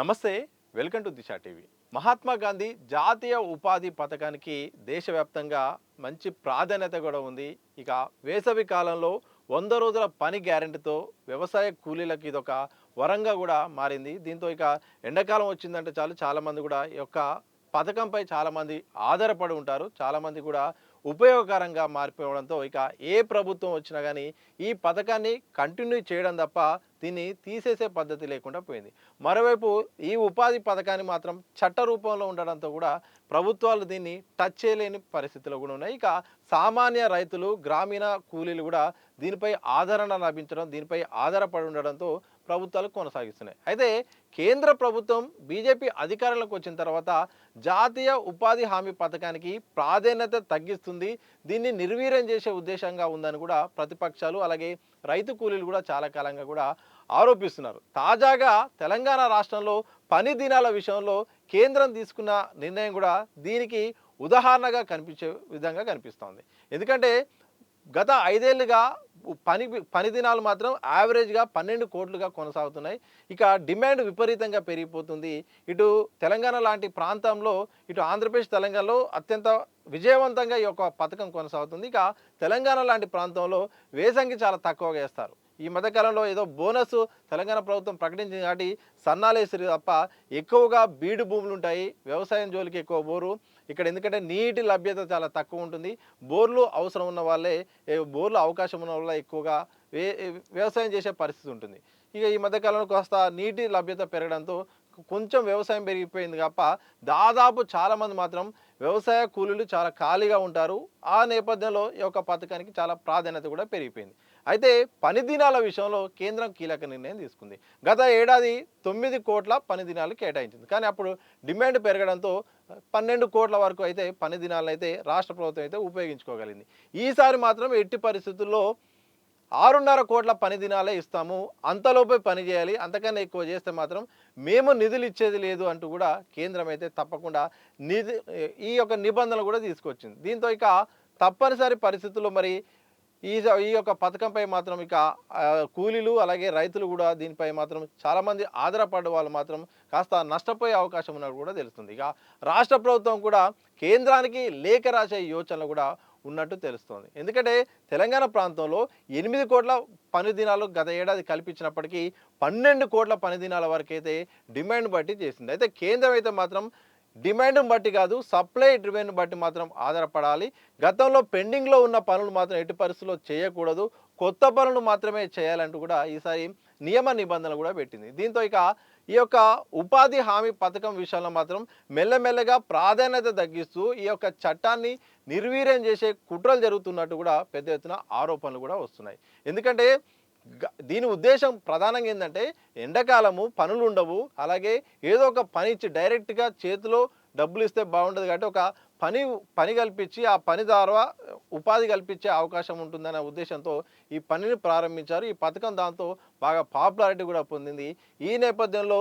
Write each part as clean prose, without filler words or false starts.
నమస్తే, welcome to Disha TV. Mahatma Gandhi జాతీయ ఉపాధి పథకానికి దేశవ్యాప్తంగా మంచి ప్రాధాన్యత కూడా ఉంది. ఇక వేసవి కాలంలో 100 రోజుల పని గ్యారెంటీతో వ్యవసాయ కూలీలకు ఇదొక వరంగా కూడా మారింది. దీంతో ఇక ఎండాకాలం వచ్చిందంటే చాలామంది కూడా ఈ యొక్క పథకంపై చాలామంది ఆధారపడి ఉంటారు. చాలామంది కూడా ఉపయోగకరంగా మారిపోవడంతో ఇక ఏ ప్రభుత్వం వచ్చినా కానీ ఈ పథకాన్ని కంటిన్యూ చేయడం తప్ప దీన్ని తీసేసే పద్ధతి లేకుండా పోయింది. మరోవైపు ఈ ఉపాధి పథకాన్ని మాత్రం చట్ట రూపంలో ఉండడంతో కూడా ప్రభుత్వాలు దీన్ని టచ్ చేయలేని పరిస్థితులు కూడా ఉన్నాయి. ఇక సామాన్య రైతులు, గ్రామీణ కూలీలు కూడా దీనిపై ఆదరణ లభించడం, దీనిపై ఆధారపడి ఉండడంతో ప్రభుత్వాలు కొనసాగిస్తున్నాయి. అయితే కేంద్ర ప్రభుత్వం బీజేపీ అధికారంలోకి వచ్చిన తర్వాత జాతీయ ఉపాధి హామీ పథకానికి ప్రాధాన్యత తగ్గిస్తుంది, దీన్ని నిర్వీర్యం చేసే ఉద్దేశంగా ఉందని కూడా ప్రతిపక్షాలు అలాగే రైతు కూలీలు కూడా చాలా కాలంగా కూడా ఆరోపిస్తున్నారు. తాజాగా తెలంగాణ రాష్ట్రంలో పని దినాల విషయంలో కేంద్రం తీసుకున్న నిర్ణయం కూడా దీనికి ఉదాహరణగా కనిపించే విధంగా కనిపిస్తోంది. ఎందుకంటే గత 5 ఏళ్లుగా పని దినాలు మాత్రం యావరేజ్గా 12 కోట్లుగా కొనసాగుతున్నాయి. ఇక డిమాండ్ విపరీతంగా పెరిగిపోతుంది. ఇటు తెలంగాణ లాంటి ప్రాంతంలో, ఇటు ఆంధ్రప్రదేశ్, తెలంగాణలో అత్యంత విజయవంతంగా ఈ యొక్క పథకం కొనసాగుతుంది. ఇక తెలంగాణ లాంటి ప్రాంతంలో వేసంగి చాలా తక్కువగా వేస్తారు. ఈ మధ్యకాలంలో ఏదో బోనస్ తెలంగాణ ప్రభుత్వం ప్రకటించింది కాబట్టి సన్నాలేసిరి తప్ప ఎక్కువగా బీడు భూములు ఉంటాయి. వ్యవసాయం జోలికి ఎక్కువ బోరు ఇక్కడ, ఎందుకంటే నీటి లభ్యత చాలా తక్కువ ఉంటుంది. బోర్లు అవసరం ఉన్న వాళ్ళే, బోర్లు అవకాశం ఉన్న వాళ్ళే ఎక్కువగా వ్యవసాయం చేసే పరిస్థితి ఉంటుంది. ఇక ఈ మధ్యకాలంలో కాస్త నీటి లభ్యత పెరగడంతో కొంచెం వ్యవసాయం పెరిగిపోయింది తప్ప దాదాపు చాలామంది మాత్రం వ్యవసాయ కూలీలు చాలా ఖాళీగా ఉంటారు. ఆ నేపథ్యంలో ఈ యొక్క పథకానికి చాలా ప్రాధాన్యత కూడా పెరిగిపోయింది. అయితే పని దినాల విషయంలో కేంద్రం కీలక నిర్ణయం తీసుకుంది. గత ఏడాది 9 కోట్ల పని దినాలు కేటాయించింది. కానీ అప్పుడు డిమాండ్ పెరగడంతో 12 కోట్ల వరకు అయితే పని దినాలను అయితే రాష్ట్ర ప్రభుత్వం అయితే ఉపయోగించుకోగలిగింది. ఈసారి మాత్రం ఎట్టి పరిస్థితుల్లో 6.5 కోట్ల పని దినాలే ఇస్తాము, అంతలోపే పని చేయాలి, అంతకన్నా ఎక్కువ చేస్తే మాత్రం మేము నిధులు ఇచ్చేది లేదు అంటూ కూడా కేంద్రం అయితే తప్పకుండా ఈ యొక్క నిబంధనలు కూడా తీసుకొచ్చింది. దీంతో ఇక తప్పనిసరి పరిస్థితుల్లో మరి ఈ యొక్క పథకంపై మాత్రం ఇక కూలీలు అలాగే రైతులు కూడా దీనిపై మాత్రం చాలామంది ఆధారపడే వాళ్ళు మాత్రం కాస్త నష్టపోయే అవకాశం ఉన్నట్టు కూడా తెలుస్తుంది. ఇక రాష్ట్ర ప్రభుత్వం కూడా కేంద్రానికి లేఖ రాసే యోచనలు కూడా ఉన్నట్టు తెలుస్తోంది. ఎందుకంటే తెలంగాణ ప్రాంతంలో 8 కోట్ల పని దినాలు గత ఏడాది కల్పించినప్పటికీ 12 కోట్ల పని దినాల వరకు అయితే డిమాండ్ బట్టి చేసింది. అయితే కేంద్రం అయితే మాత్రం డిమాండ్ను బట్టి కాదు, సప్లై డ్రివెన్ బట్టి మాత్రం ఆధారపడాలి. గతంలో పెండింగ్లో ఉన్న పనులు మాత్రం ఎట్టి పరిస్థితుల్లో చేయకూడదు, కొత్త పనులు మాత్రమే చేయాలంటూ కూడా ఈసారి నియమ నిబంధనలు కూడా పెట్టింది. దీంతో ఇక ఈ యొక్క ఉపాధి హామీ పథకం విషయంలో మాత్రం మెల్లమెల్లగా ప్రాధాన్యత తగ్గిస్తూ ఈ యొక్క చట్టాన్ని నిర్వీర్యం చేసే కుట్రలు జరుగుతున్నట్టు కూడా పెద్ద ఎత్తున ఆరోపణలు కూడా వస్తున్నాయి. ఎందుకంటే దీని ఉద్దేశం ప్రధానంగా ఏంటంటే ఎండాకాలము పనులు ఉండవు, అలాగే ఏదో ఒక పని ఇచ్చి డైరెక్ట్గా చేతిలో డబ్బులు ఇస్తే బాగుంటుంది కాబట్టి ఒక పని కల్పించి ఆ పని ద్వారా ఉపాధి కల్పించే అవకాశం ఉంటుందనే ఉద్దేశంతో ఈ పనిని ప్రారంభించారు. ఈ పథకం దాంతో బాగా పాపులారిటీ కూడా పొందింది. ఈ నేపథ్యంలో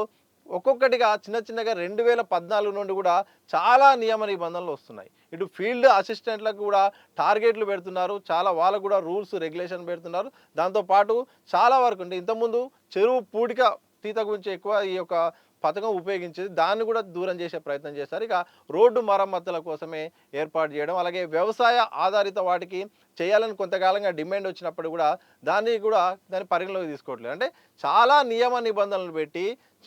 ఒక్కొక్కటిగా చిన్నగా 2014 నుండి కూడా చాలా నియమ నిబంధనలు వస్తున్నాయి. ఇటు ఫీల్డ్ అసిస్టెంట్లకు కూడా టార్గెట్లు పెడుతున్నారు, చాలా వాళ్ళకు కూడా రూల్స్ రెగ్యులేషన్ పెడుతున్నారు. దాంతోపాటు చాలా వరకు అంటే ఇంతకుముందు చెరువు పూడిక తీత గురించి ఎక్కువ ఈ యొక్క పథకం ఉపయోగించేది, దాన్ని కూడా దూరం చేసే ప్రయత్నం చేస్తారు. ఇక రోడ్డు మరమ్మతుల కోసమే ఏర్పాటు చేయడం, అలాగే వ్యవసాయ ఆధారిత వాటికి చేయాలని కొంతకాలంగా డిమాండ్ వచ్చినప్పుడు కూడా దాన్ని పరిగణలోకి తీసుకోవట్లేదు. అంటే చాలా నియమ నిబంధనలు పెట్టి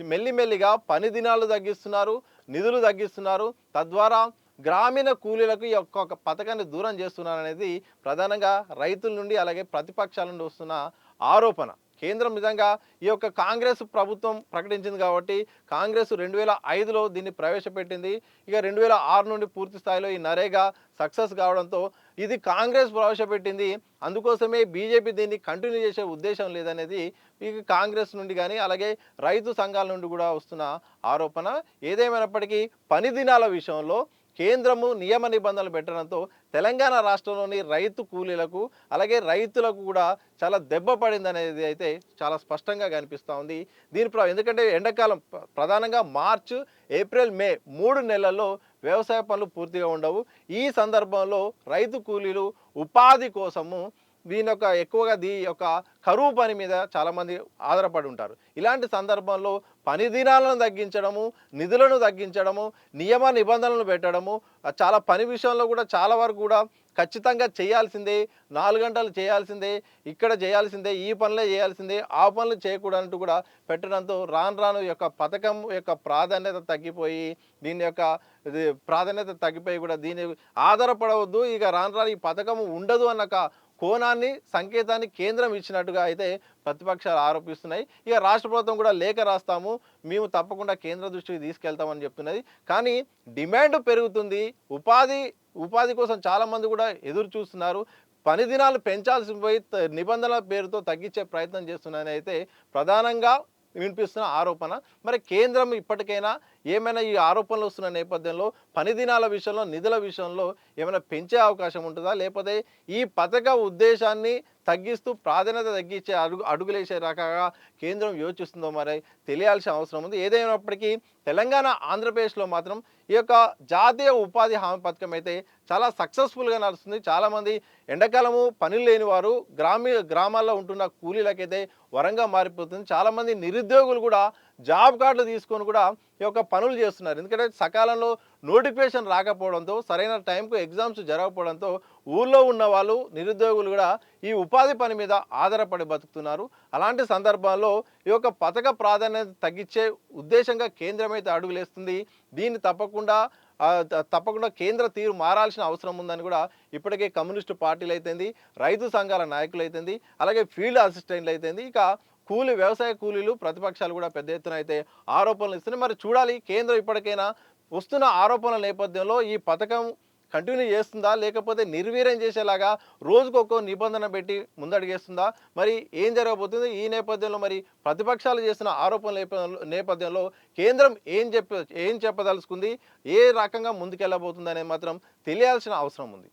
మెల్లిమెల్లిగా పని దినాలు తగ్గిస్తున్నారు, నిధులు తగ్గిస్తున్నారు, తద్వారా గ్రామీణ కూలీలకు ఈ యొక్క పథకాన్ని దూరం చేస్తున్నారు అనేది ప్రధానంగా రైతుల నుండి అలాగే ప్రతిపక్షాల నుండి వస్తున్న ఆరోపణ. కేంద్రం నిజంగా ఈ యొక్క కాంగ్రెస్ ప్రభుత్వం ప్రకటించింది కాబట్టి కాంగ్రెస్ 2005లో దీన్ని ప్రవేశపెట్టింది. ఇక 2006 నుండి పూర్తి స్థాయిలో ఈ నరేగా సక్సెస్ కావడంతో ఇది కాంగ్రెస్ ప్రవేశపెట్టింది, అందుకోసమే బీజేపీ దీన్ని కంటిన్యూ చేసే ఉద్దేశం లేదనేది ఇక కాంగ్రెస్ నుండి కానీ అలాగే రైతు సంఘాల నుండి కూడా వస్తున్న ఆరోపణ. ఏదేమైనప్పటికీ పని దినాల విషయంలో కేంద్రము నియమ నిబంధనలు పెట్టడంతో తెలంగాణ రాష్ట్రంలోని రైతు కూలీలకు అలాగే రైతులకు కూడా చాలా దెబ్బ పడింది అనేది అయితే చాలా స్పష్టంగా కనిపిస్తూ ఉంది. ఎందుకంటే ఎండాకాలం ప్రధానంగా మార్చ్, ఏప్రిల్, మే 3 నెలల్లో వ్యవసాయ పనులు పూర్తిగా ఉండవు. ఈ సందర్భంలో రైతు కూలీలు ఉపాధి కోసము దీని యొక్క ఎక్కువగా యొక్క కరువు పని మీద చాలామంది ఆధారపడి ఉంటారు. ఇలాంటి సందర్భంలో పని దినాలను తగ్గించడము, నిధులను తగ్గించడము, నియమ నిబంధనలు పెట్టడము, చాలా పని విషయంలో కూడా చాలా వరకు కూడా ఖచ్చితంగా చేయాల్సిందే, 4 గంటలు చేయాల్సిందే, ఇక్కడ చేయాల్సిందే, ఈ పనులే చేయాల్సిందే, ఆ పనులు చేయకూడదంటూ కూడా పెట్టడంతో రాను రాను యొక్క పథకం యొక్క ప్రాధాన్యత తగ్గిపోయి దీని యొక్క ప్రాధాన్యత తగ్గిపోయి కూడా దీని ఆధారపడవద్దు, ఇక రాను రాను ఈ పథకం ఉండదు అన్న కోణాన్ని సంకేతాన్ని కేంద్రం ఇచ్చినట్టుగా అయితే ప్రతిపక్షాలు ఆరోపిస్తున్నాయి. ఇక రాష్ట్ర ప్రభుత్వం కూడా లేఖ రాస్తాము, మేము తప్పకుండా కేంద్ర దృష్టికి తీసుకెళ్తామని చెప్తున్నది. కానీ డిమాండ్ పెరుగుతుంది, ఉపాధి కోసం చాలామంది కూడా ఎదురు చూస్తున్నారు. పని దినాలు పెంచాల్సి పోయి నిబంధనల పేరుతో తగ్గించే ప్రయత్నం చేస్తున్నారని అయితే ప్రధానంగా వినిపిస్తున్న ఆరోపణ. మరి కేంద్రం ఇప్పటికైనా ఏమైనా ఈ ఆరోపణలు వస్తున్న నేపథ్యంలో పని దినాల విషయంలో, నిధుల విషయంలో ఏమైనా పెంచే అవకాశం ఉంటుందా, లేకపోతే ఈ పథక ఉద్దేశాన్ని తగ్గిస్తూ ప్రాధాన్యత తగ్గించే అడుగులేసే రకంగా కేంద్రం యోచిస్తుందో మరి తెలియాల్సిన అవసరం ఉంది. ఏదైనప్పటికీ తెలంగాణ, ఆంధ్రప్రదేశ్లో మాత్రం ఈ యొక్క జాతీయ ఉపాధి హామీ పథకం అయితే చాలా సక్సెస్ఫుల్గా నడుస్తుంది. చాలామంది ఎండాకాలము పనులు లేని వారు గ్రామాల్లో ఉంటున్న కూలీలకైతే వరంగా మారిపోతుంది. చాలామంది నిరుద్యోగులు కూడా జాబ్ కార్డులు తీసుకొని కూడా ఈ యొక్క పనులు చేస్తున్నారు. ఎందుకంటే సకాలంలో నోటిఫికేషన్ రాకపోవడంతో, సరైన టైంకు ఎగ్జామ్స్ జరగకపోవడంతో ఊళ్ళో ఉన్న వాళ్ళు నిరుద్యోగులు కూడా ఈ ఉపాధి పని మీద ఆధారపడి బతుకుతున్నారు. అలాంటి సందర్భాల్లో ఈ యొక్క పథక ప్రాధాన్యత తగ్గించే ఉద్దేశంగా కేంద్రం అయితే అడుగులేస్తుంది. దీన్ని తప్పకుండా కేంద్ర తీరు మారాల్సిన అవసరం ఉందని కూడా ఇప్పటికే కమ్యూనిస్టు పార్టీలు అయితేంది, రైతు సంఘాల నాయకులు అయితేంది, అలాగే ఫీల్డ్ అసిస్టెంట్లు అయితేంది, ఇక వ్యవసాయ కూలీలు, ప్రతిపక్షాలు కూడా పెద్ద ఎత్తున అయితే ఆరోపణలు ఇస్తున్నాయి. మరి చూడాలి కేంద్రం ఇప్పటికైనా వస్తున్న ఆరోపణల నేపథ్యంలో ఈ పథకం కంటిన్యూ చేస్తుందా, లేకపోతే నిర్వీర్యం చేసేలాగా రోజుకొక నిబంధన పెట్టి ముందడుగేస్తుందా, మరి ఏం జరగబోతుంది? ఈ నేపథ్యంలో మరి ప్రతిపక్షాలు చేస్తున్న ఆరోపణల నేపథ్యంలో కేంద్రం ఏం చెప్పదలుచుకుంది, ఏ రకంగా ముందుకెళ్ళబోతుంది అనేది మాత్రం తెలియాల్సిన అవసరం ఉంది.